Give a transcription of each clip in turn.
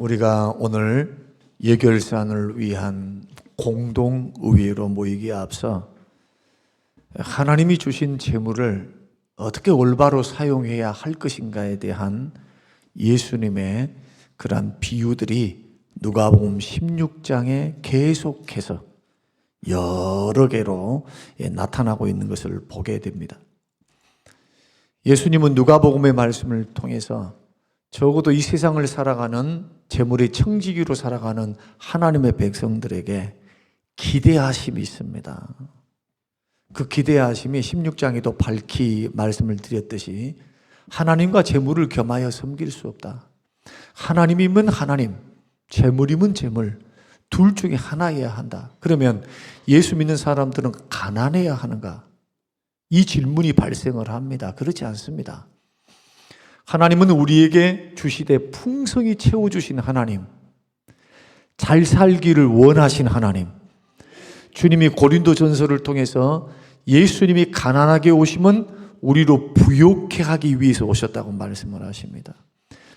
우리가 오늘 예결산을 위한 공동의회로 모이기에 앞서 하나님이 주신 재물을 어떻게 올바로 사용해야 할 것인가에 대한 예수님의 그러한 비유들이 누가복음 16장에 계속해서 여러 개로 나타나고 있는 것을 보게 됩니다. 예수님은 누가복음의 말씀을 통해서 적어도 이 세상을 살아가는 재물의 청지기로 살아가는 하나님의 백성들에게 기대하심이 있습니다. 그 기대하심이 16장에도 밝히 말씀을 드렸듯이 하나님과 재물을 겸하여 섬길 수 없다. 하나님이면 하나님, 재물이면 재물, 둘 중에 하나여야 한다. 그러면 예수 믿는 사람들은 가난해야 하는가? 이 질문이 발생을 합니다. 그렇지 않습니다. 하나님은 우리에게 주시되 풍성히 채워주신 하나님, 잘 살기를 원하신 하나님, 주님이 고린도전서를 통해서 예수님이 가난하게 오심은 우리로 부욕해 하기 위해서 오셨다고 말씀을 하십니다.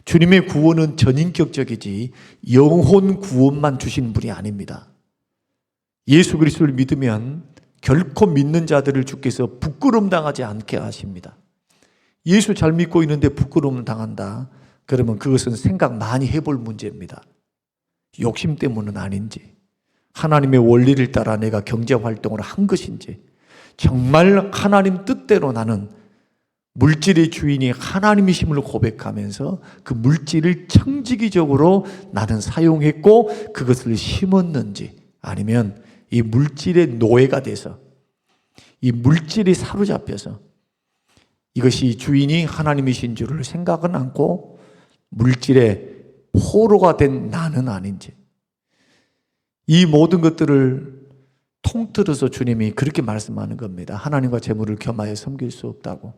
주님의 구원은 전인격적이지 영혼 구원만 주신 분이 아닙니다. 예수 그리스도를 믿으면 결코 믿는 자들을 주께서 부끄러움 당하지 않게 하십니다. 예수 잘 믿고 있는데 부끄러움 당한다. 그러면 그것은 생각 많이 해볼 문제입니다. 욕심 때문은 아닌지, 하나님의 원리를 따라 내가 경제활동을 한 것인지, 정말 하나님 뜻대로 나는 물질의 주인이 하나님이심을 고백하면서 그 물질을 청지기적으로 나는 사용했고 그것을 심었는지, 아니면 이 물질의 노예가 돼서 이 물질이 사로잡혀서 이것이 주인이 하나님이신 줄을 생각은 않고 물질의 포로가 된 나는 아닌지, 이 모든 것들을 통틀어서 주님이 그렇게 말씀하는 겁니다. 하나님과 재물을 겸하여 섬길 수 없다고.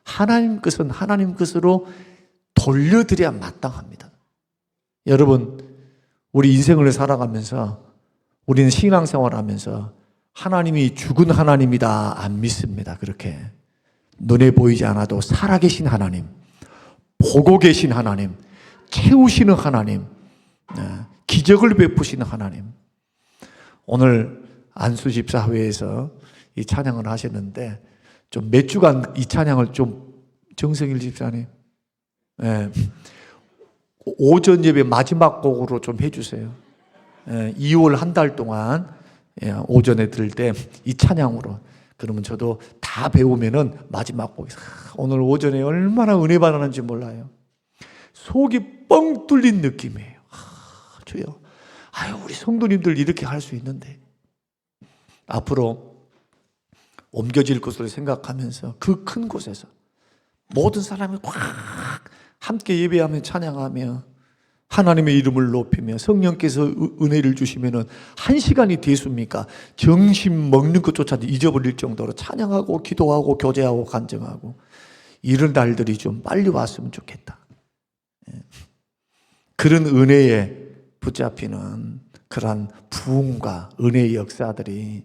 하나님 것은 하나님 것으로 돌려드려야 마땅합니다. 여러분, 우리 인생을 살아가면서 우리는 신앙생활하면서 하나님이 죽은 하나님이다 안 믿습니다. 그렇게 눈에 보이지 않아도 살아계신 하나님, 보고 계신 하나님, 채우시는 하나님, 기적을 베푸시는 하나님. 오늘 안수집사회에서 이 찬양을 하셨는데 좀 몇 주간 이 찬양을 좀 정성일 집사님, 오전 예배 마지막 곡으로 좀 해주세요. 2월 한 달 동안 오전에 들을 때 이 찬양으로, 그러면 저도 다 배우면은 마지막 곡에서 오늘 오전에 얼마나 은혜 받았는지 몰라요. 속이 뻥 뚫린 느낌이에요. 주여, 우리 성도님들 이렇게 할 수 있는데 앞으로 옮겨질 것을 생각하면서 그 큰 곳에서 모든 사람이 확 함께 예배하며 찬양하며 하나님의 이름을 높이며 성령께서 은혜를 주시면은 1시간이 됐습니까? 점심 먹는 것조차도 잊어버릴 정도로 찬양하고 기도하고 교제하고 간증하고, 이런 날들이 좀 빨리 왔으면 좋겠다. 그런 은혜에 붙잡히는 그러한 부흥과 은혜의 역사들이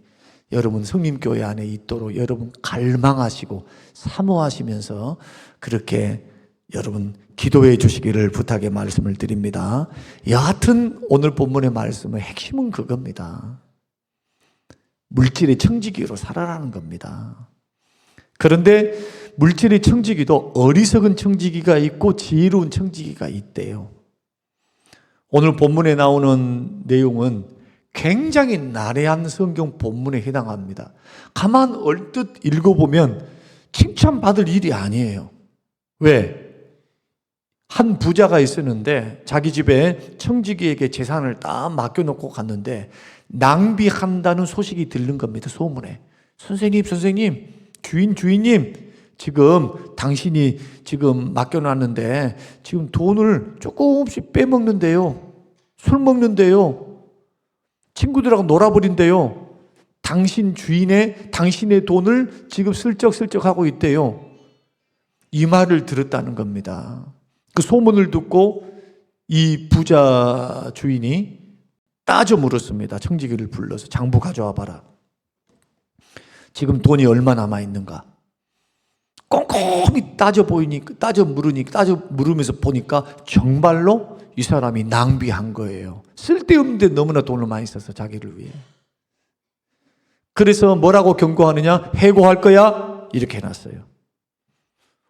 여러분 성림교회 안에 있도록 여러분 갈망하시고 사모하시면서 그렇게 여러분 기도해 주시기를 부탁의 말씀을 드립니다. 여하튼 오늘 본문의 말씀의 핵심은 그겁니다. 물질의 청지기로 살아라는 겁니다. 그런데 물질의 청지기도 어리석은 청지기가 있고 지혜로운 청지기가 있대요. 오늘 본문에 나오는 내용은 굉장히 나래한 성경 본문에 해당합니다. 가만 얼뜻 읽어보면 칭찬받을 일이 아니에요. 왜? 한 부자가 있었는데 자기 집에 청지기에게 재산을 딱 맡겨놓고 갔는데 낭비한다는 소식이 들른 겁니다. 소문에. 선생님, 주인님, 지금 당신이 지금 맡겨놨는데 지금 돈을 조금씩 빼먹는데요. 술 먹는데요. 친구들하고 놀아버린대요. 당신의 돈을 지금 슬쩍슬쩍 하고 있대요. 이 말을 들었다는 겁니다. 그 소문을 듣고 이 부자 주인이 따져 물었습니다. 청지기를 불러서 장부 가져와 봐라. 지금 돈이 얼마 남아 있는가? 꼼꼼히 따져 물으면서 보니까 정말로 이 사람이 낭비한 거예요. 쓸데없는데 너무나 돈을 많이 써서 자기를 위해. 그래서 뭐라고 경고하느냐? 해고할 거야? 이렇게 해놨어요.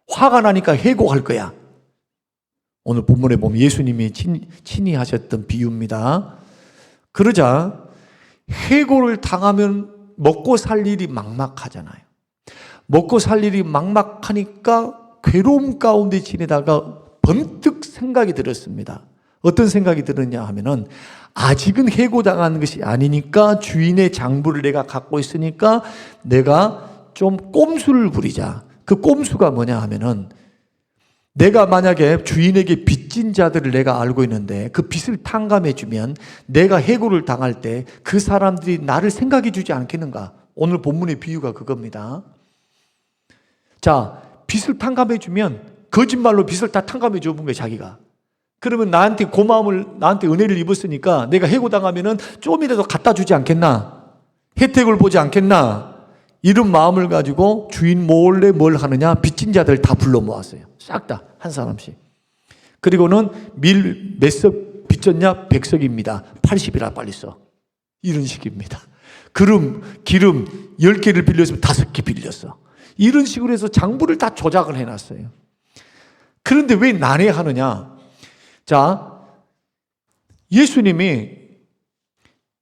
화가 나니까 해고할 거야. 오늘 본문에 보면 예수님이 친히 하셨던 비유입니다. 그러자 해고를 당하면 먹고 살 일이 막막하잖아요. 먹고 살 일이 막막하니까 괴로움 가운데 지내다가 번뜩 생각이 들었습니다. 어떤 생각이 들었냐 하면은 아직은 해고당한 것이 아니니까 주인의 장부를 내가 갖고 있으니까 내가 좀 꼼수를 부리자. 그 꼼수가 뭐냐 하면은 내가 만약에 주인에게 빚진 자들을 내가 알고 있는데 그 빚을 탕감해 주면 내가 해고를 당할 때 그 사람들이 나를 생각해 주지 않겠는가? 오늘 본문의 비유가 그겁니다. 자, 빚을 탕감해 주면 거짓말로 빚을 다 탕감해 줘 본 거예요, 자기가. 그러면 나한테 나한테 은혜를 입었으니까 내가 해고당하면은 좀이라도 갖다 주지 않겠나? 혜택을 보지 않겠나? 이런 마음을 가지고 주인 몰래 뭘 하느냐? 빚진 자들 다 불러 모았어요. 싹 다, 한 사람씩. 그리고는 밀 몇 석 빚졌냐? 100석입니다. 80이라 빨리 써. 이런 식입니다. 기름 10개를 빌렸으면 5개 빌렸어. 이런 식으로 해서 장부를 다 조작을 해놨어요. 그런데 왜 난해하느냐? 자, 예수님이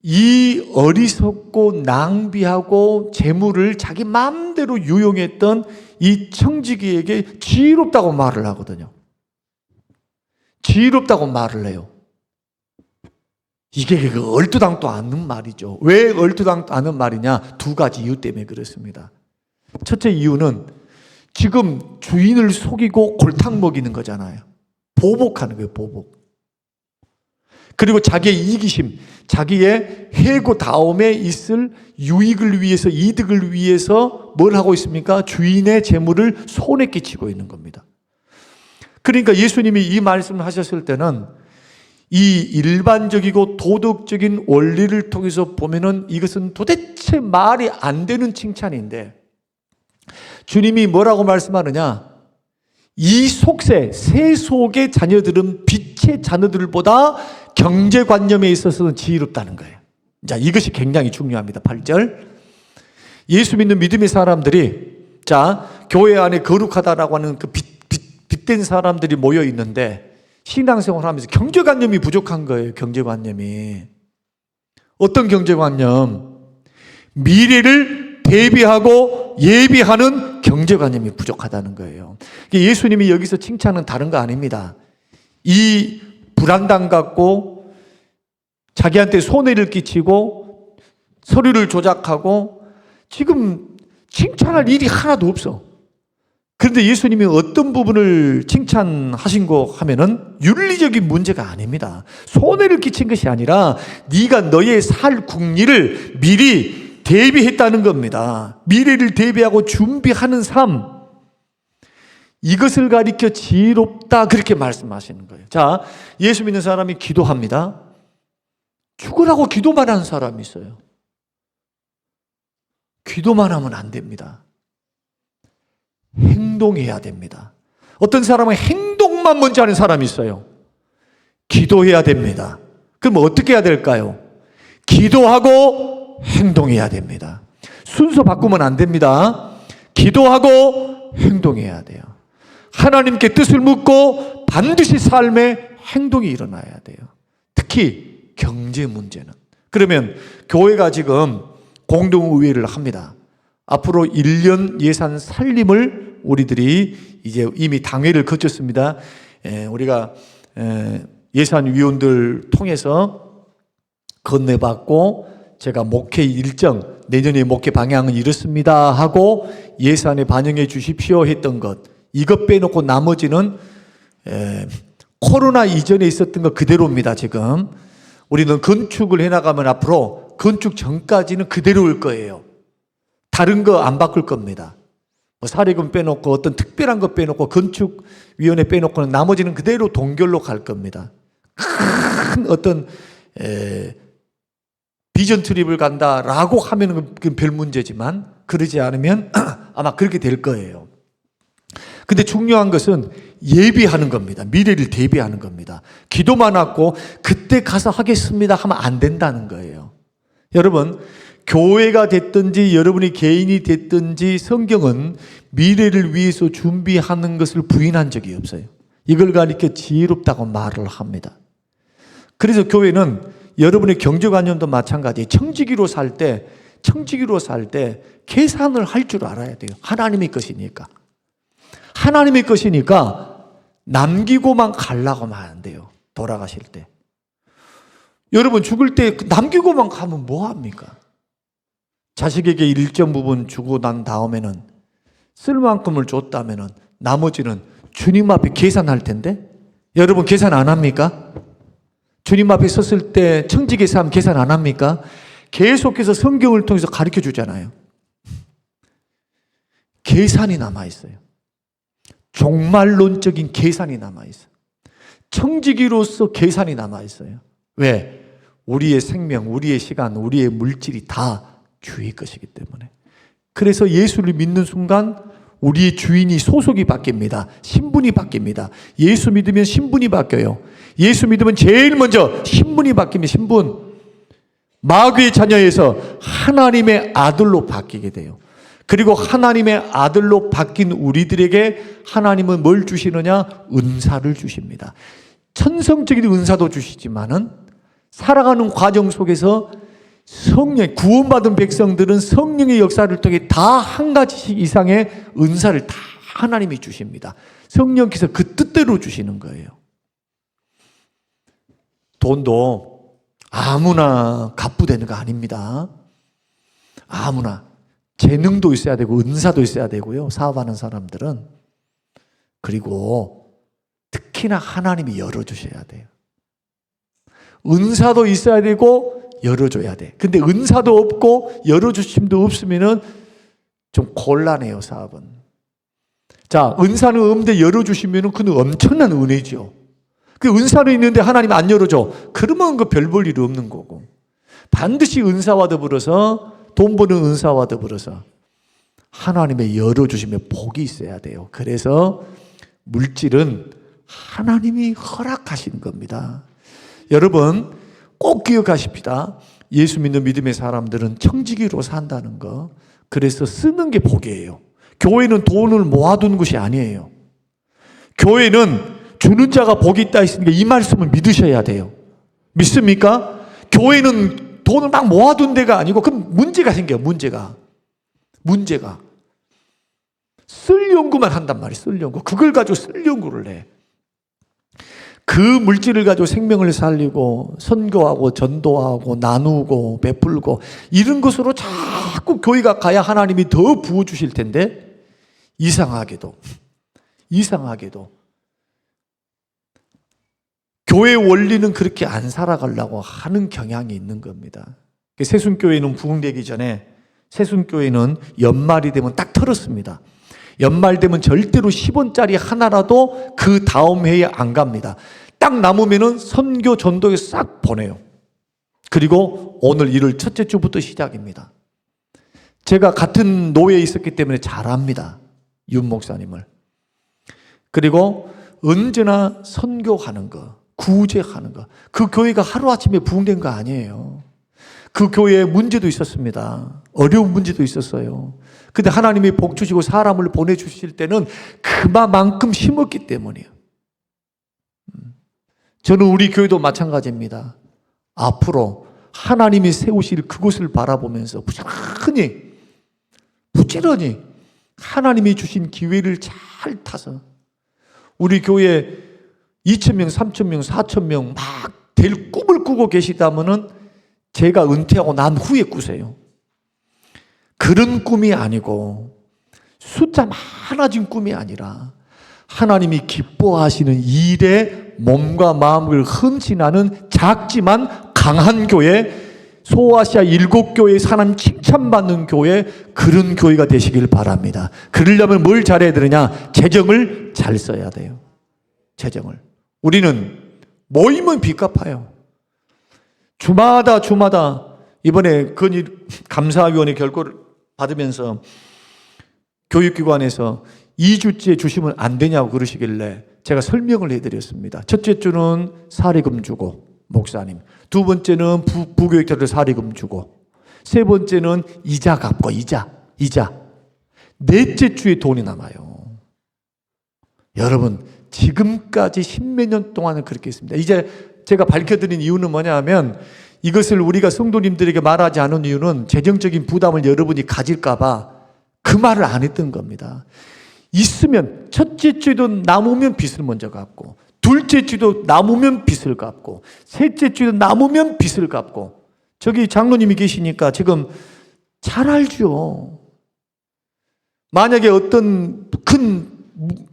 이 어리석고 낭비하고 재물을 자기 마음대로 유용했던 이 청지기에게 지혜롭다고 말을 하거든요. 지혜롭다고 말을 해요. 이게 얼토당토 않는 말이죠. 왜 얼토당토 않는 말이냐? 두 가지 이유 때문에 그렇습니다. 첫째 이유는 지금 주인을 속이고 골탕 먹이는 거잖아요. 보복하는 거예요, 보복. 그리고 자기의 이기심, 자기의 해고 다음에 있을 유익을 위해서, 이득을 위해서 뭘 하고 있습니까? 주인의 재물을 손에 끼치고 있는 겁니다. 그러니까 예수님이 이 말씀을 하셨을 때는 이 일반적이고 도덕적인 원리를 통해서 보면은 이것은 도대체 말이 안 되는 칭찬인데 주님이 뭐라고 말씀하느냐? 이 속세, 세속의 자녀들은 빛의 자녀들보다 경제관념에 있어서는 지혜롭다는 거예요. 자, 이것이 굉장히 중요합니다. 8절. 예수 믿는 믿음의 사람들이, 자, 교회 안에 거룩하다라고 하는 그 빛된 사람들이 모여 있는데 신앙생활 하면서 경제관념이 부족한 거예요. 경제관념이. 어떤 경제관념? 미래를 대비하고 예비하는 경제관념이 부족하다는 거예요. 예수님이 여기서 칭찬은 다른 거 아닙니다. 이 불안당 갖고 자기한테 손해를 끼치고 서류를 조작하고 지금 칭찬할 일이 하나도 없어. 그런데 예수님이 어떤 부분을 칭찬하신 거 하면은 윤리적인 문제가 아닙니다. 손해를 끼친 것이 아니라 네가 너의 살 국리를 미리 대비했다는 겁니다. 미래를 대비하고 준비하는 삶, 이것을 가리켜 지혜롭다 그렇게 말씀하시는 거예요. 자, 예수 믿는 사람이 기도합니다. 죽으라고 기도만 하는 사람이 있어요. 기도만 하면 안 됩니다. 행동해야 됩니다. 어떤 사람은 행동만 먼저 하는 사람이 있어요. 기도해야 됩니다. 그럼 어떻게 해야 될까요? 기도하고 행동해야 됩니다. 순서 바꾸면 안 됩니다. 기도하고 행동해야 돼요. 하나님께 뜻을 묻고 반드시 삶에 행동이 일어나야 돼요. 특히 경제 문제는. 그러면 교회가 지금 공동의회를 합니다. 앞으로 1년 예산 살림을 우리들이 이제 이미 당회를 거쳤습니다. 우리가 예산위원들 통해서 건네받고 제가 목회 일정, 내년에 목회 방향은 이렇습니다 하고 예산에 반영해 주십시오 했던 것, 이것 빼놓고 나머지는 코로나 이전에 있었던 것 그대로입니다. 지금 우리는 건축을 해나가면 앞으로 건축 전까지는 그대로일 거예요. 다른 거 안 바꿀 겁니다. 뭐 사례금 빼놓고 어떤 특별한 거 빼놓고 건축위원회 빼놓고는 나머지는 그대로 동결로 갈 겁니다. 큰 어떤 비전 트립을 간다라고 하면 별 문제지만 그러지 않으면 아마 그렇게 될 거예요. 근데 중요한 것은 예비하는 겁니다. 미래를 대비하는 겁니다. 기도만 하고 그때 가서 하겠습니다 하면 안 된다는 거예요. 여러분, 교회가 됐든지 여러분이 개인이 됐든지 성경은 미래를 위해서 준비하는 것을 부인한 적이 없어요. 이걸 가리켜 지혜롭다고 말을 합니다. 그래서 교회는 여러분의 경제관념도 마찬가지예요. 청지기로 살 때 계산을 할 줄 알아야 돼요. 하나님의 것이니까. 하나님의 것이니까 남기고만 가려고 하면 안 돼요. 돌아가실 때. 여러분 죽을 때 남기고만 가면 뭐합니까? 자식에게 일정 부분 주고 난 다음에는 쓸 만큼을 줬다면은 나머지는 주님 앞에 계산할 텐데, 여러분 계산 안 합니까? 주님 앞에 섰을 때 청지기사 계산 안 합니까? 계속해서 성경을 통해서 가르쳐 주잖아요. 계산이 남아있어요. 종말론적인 계산이 남아있어요. 청지기로서 계산이 남아있어요. 왜? 우리의 생명, 우리의 시간, 우리의 물질이 다 주의 것이기 때문에. 그래서 예수를 믿는 순간 우리의 주인이 소속이 바뀝니다. 신분이 바뀝니다. 예수 믿으면 신분이 바뀌어요. 예수 믿으면 제일 먼저 신분이 바뀌면 신분. 마귀의 자녀에서 하나님의 아들로 바뀌게 돼요. 그리고 하나님의 아들로 바뀐 우리들에게 하나님은 뭘 주시느냐? 은사를 주십니다. 천성적인 은사도 주시지만은 살아가는 과정 속에서 성령, 구원받은 백성들은 성령의 역사를 통해 다 한 가지씩 이상의 은사를 다 하나님이 주십니다. 성령께서 그 뜻대로 주시는 거예요. 돈도 아무나 갑부되는 거 아닙니다. 아무나. 재능도 있어야 되고 은사도 있어야 되고요. 사업하는 사람들은. 그리고 특히나 하나님이 열어주셔야 돼요. 은사도 있어야 되고 열어줘야 돼. 근데 은사도 없고 열어주심도 없으면은 좀 곤란해요, 사업은. 자, 은사는 없는데 열어주시면은 그건 엄청난 은혜죠. 그 은사는 있는데 하나님 안 열어줘. 그러면 그 별 볼 일 없는 거고. 반드시 은사와 더불어서, 돈 버는 은사와 더불어서 하나님의 열어주심에 복이 있어야 돼요. 그래서 물질은 하나님이 허락하신 겁니다. 여러분 꼭 기억하십시다. 예수 믿는 믿음의 사람들은 청지기로 산다는 거. 그래서 쓰는 게 복이에요. 교회는 돈을 모아두는 것이 아니에요. 교회는 주는 자가 복이 있다 했으니까 이 말씀을 믿으셔야 돼요. 믿습니까? 교회는 돈을 막 모아둔 데가 아니고 그럼 문제가 생겨요. 문제가 쓸 연구만 한단 말이에요. 쓸 연구. 그걸 가지고 쓸 연구를 해. 그 물질을 가지고 생명을 살리고 선교하고 전도하고 나누고 베풀고 이런 것으로 자꾸 교회가 가야 하나님이 더 부어주실 텐데 이상하게도 교회 원리는 그렇게 안 살아가려고 하는 경향이 있는 겁니다. 새순교회는 부흥되기 전에 새순교회는 연말이 되면 딱 털었습니다. 연말 되면 절대로 10원짜리 하나라도 그 다음 해에 안 갑니다. 딱 남으면은 선교 전도에 싹 보내요. 그리고 오늘 1월 첫째 주부터 시작입니다. 제가 같은 노예에 있었기 때문에 잘 압니다. 윤 목사님을. 그리고 언제나 선교하는 거, 구제하는 거. 그 교회가 하루아침에 부흥된 거 아니에요. 그 교회에 문제도 있었습니다. 어려운 문제도 있었어요. 근데 하나님이 복 주시고 사람을 보내주실 때는 그만큼 심었기 때문이에요. 저는 우리 교회도 마찬가지입니다. 앞으로 하나님이 세우실 그곳을 바라보면서 부지런히 하나님이 주신 기회를 잘 타서 우리 교회 2,000명, 3,000명, 4,000명 막 될 꿈을 꾸고 계시다면은 제가 은퇴하고 난 후에 꾸세요. 그런 꿈이 아니고 숫자 많아진 꿈이 아니라 하나님이 기뻐하시는 일에 몸과 마음을 헌신하는 작지만 강한 교회, 소아시아 7교회의 사람 칭찬받는 교회, 그런 교회가 되시길 바랍니다. 그러려면 뭘 잘해야 되느냐? 재정을 잘 써야 돼요. 재정을. 우리는 모이면 빚 갚아요. 주마다 이번에 감사위원회 결과를 받으면서 교육기관에서 2주째 주시면 안 되냐고 그러시길래 제가 설명을 해드렸습니다. 첫째 주는 사리금 주고, 목사님. 두 번째는 부교육자들 사리금 주고, 세 번째는 이자 갚고, 이자. 넷째 주에 돈이 남아요. 여러분, 지금까지 십몇 년 동안은 그렇게 했습니다. 이제 제가 밝혀드린 이유는 뭐냐면, 이것을 우리가 성도님들에게 말하지 않은 이유는 재정적인 부담을 여러분이 가질까봐 그 말을 안 했던 겁니다. 있으면 첫째 주에도 남으면 빚을 먼저 갚고, 둘째 주도 남으면 빚을 갚고, 셋째 주도 남으면 빚을 갚고. 저기 장로님이 계시니까 지금 잘 알죠. 만약에 어떤 큰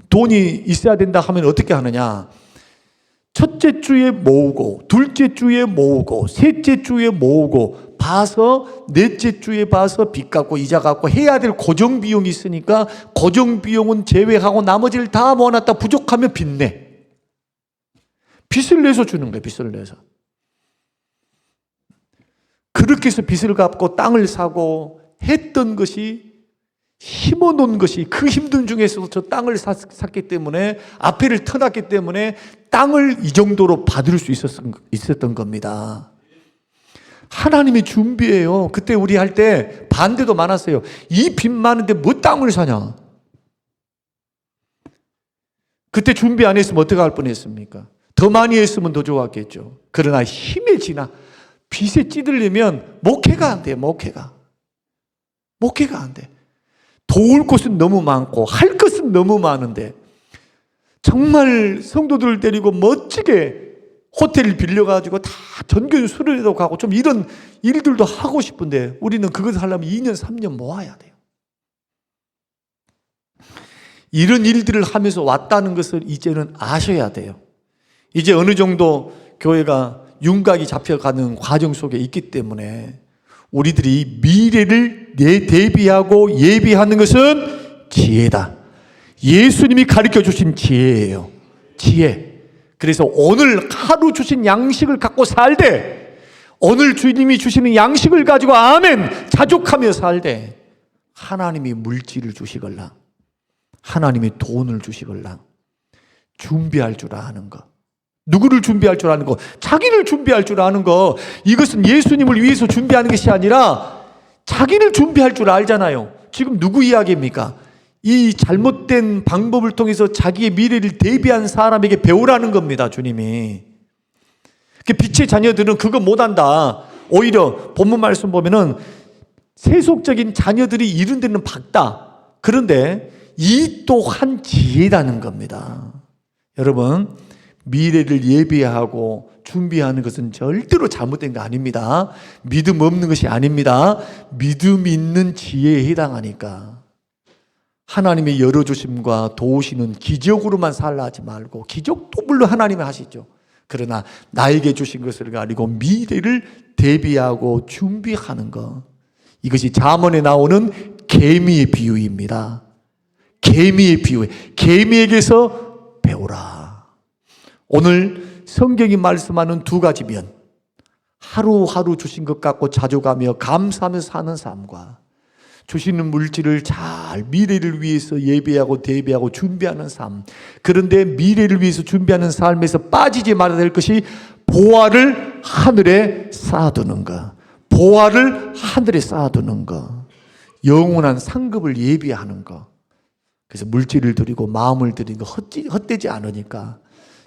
돈이 있어야 된다 하면 어떻게 하느냐? 첫째 주에 모으고, 둘째 주에 모으고, 셋째 주에 모으고, 봐서 넷째 주에 봐서 빚 갚고 이자 갚고 해야 될 고정 비용이 있으니까 고정 비용은 제외하고 나머지를 다 모아놨다 부족하면 빚 내. 빚을 내서 주는 거예요. 빚을 내서. 그렇게 해서 빚을 갚고 땅을 사고 했던 것이, 심어놓은 것이, 그 힘든 중에서도 저 땅을 샀기 때문에, 앞에를 터놨기 때문에 땅을 이 정도로 받을 수 있었던 겁니다. 하나님의 준비예요. 그때 우리 할 때 반대도 많았어요. 이 빚 많은데 뭐 땅을 사냐? 그때 준비 안 했으면 어떻게 할 뻔했습니까? 더 많이 했으면 더 좋았겠죠. 그러나 힘에 지나 빚에 찌들리면 목회가 안 돼요. 목회가 안 돼. 도울 곳은 너무 많고 할 것은 너무 많은데, 정말 성도들을 데리고 멋지게 호텔을 빌려가지고 다 전교 수련회도 가고 좀 이런 일들도 하고 싶은데, 우리는 그것을 하려면 2년 3년 모아야 돼요. 이런 일들을 하면서 왔다는 것을 이제는 아셔야 돼요. 이제 어느 정도 교회가 윤곽이 잡혀가는 과정 속에 있기 때문에 우리들이 미래를 대비하고 예비하는 것은 지혜다. 예수님이 가르쳐 주신 지혜예요. 지혜. 그래서 오늘 하루 주신 양식을 갖고 살되, 오늘 주님이 주시는 양식을 가지고 아멘 자족하며 살되, 하나님이 물질을 주시걸랑, 하나님이 돈을 주시걸랑 준비할 줄 아는 것. 누구를 준비할 줄 아는 거? 자기를 준비할 줄 아는 거. 이것은 예수님을 위해서 준비하는 것이 아니라 자기를 준비할 줄 알잖아요. 지금 누구 이야기입니까? 이 잘못된 방법을 통해서 자기의 미래를 대비한 사람에게 배우라는 겁니다. 주님이. 빛의 자녀들은 그거 못한다. 오히려 본문 말씀 보면은 세속적인 자녀들이 이런 데는 밝다. 그런데 이 또한 지혜라는 겁니다. 여러분, 미래를 예비하고 준비하는 것은 절대로 잘못된 거 아닙니다. 믿음 없는 것이 아닙니다. 믿음 있는 지혜에 해당하니까 하나님의 열어주심과 도우시는 기적으로만 살라 하지 말고, 기적도 물론 하나님이 하시죠. 그러나 나에게 주신 것을 가지고 미래를 대비하고 준비하는 것, 이것이 잠언에 나오는 개미의 비유입니다. 개미의 비유. 개미에게서 배우라. 오늘 성경이 말씀하는 두 가지 면, 하루하루 주신 것 갖고 자족하며 감사하며 사는 삶과 주시는 물질을 잘 미래를 위해서 예배하고 대비하고 준비하는 삶. 그런데 미래를 위해서 준비하는 삶에서 빠지지 말아야 될 것이 보화를 하늘에 쌓아두는 것. 보화를 하늘에 쌓아두는 것. 영원한 상급을 예비하는 것. 그래서 물질을 드리고 마음을 드리는 거 헛되지 않으니까,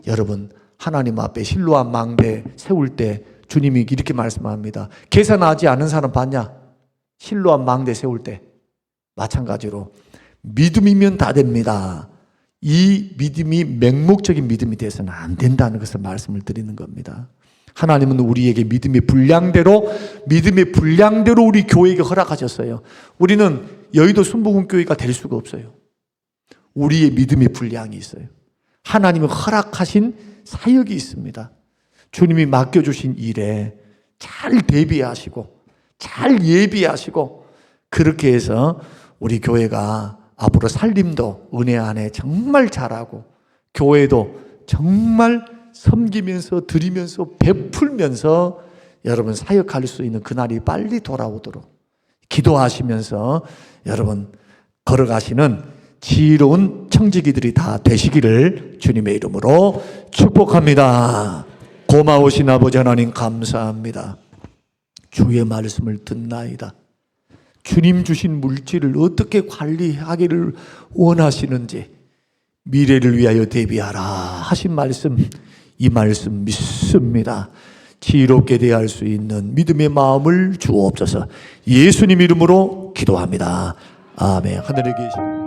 여러분, 하나님 앞에 실로암 망대 세울 때 주님이 이렇게 말씀합니다. 계산하지 않은 사람 봤냐? 실로암 망대 세울 때 마찬가지로 믿음이면 다 됩니다. 이 믿음이 맹목적인 믿음이 돼서는 안 된다는 것을 말씀을 드리는 겁니다. 하나님은 우리에게 믿음의 분량대로 우리 교회에게 허락하셨어요. 우리는 여의도 순복음교회가 될 수가 없어요. 우리의 믿음의 분량이 있어요. 하나님이 허락하신 사역이 있습니다. 주님이 맡겨주신 일에 잘 대비하시고 잘 예비하시고, 그렇게 해서 우리 교회가 앞으로 살림도 은혜 안에 정말 잘하고, 교회도 정말 섬기면서 드리면서 베풀면서 여러분 사역할 수 있는 그날이 빨리 돌아오도록 기도하시면서 여러분 걸어가시는 지혜로운 청지기들이 다 되시기를 주님의 이름으로 축복합니다. 고마우신 아버지 하나님 감사합니다. 주의 말씀을 듣나이다. 주님 주신 물질을 어떻게 관리하기를 원하시는지 미래를 위하여 대비하라 하신 말씀, 이 말씀 믿습니다. 지혜롭게 대할 수 있는 믿음의 마음을 주옵소서. 예수님 이름으로 기도합니다. 아멘. 하늘에 계신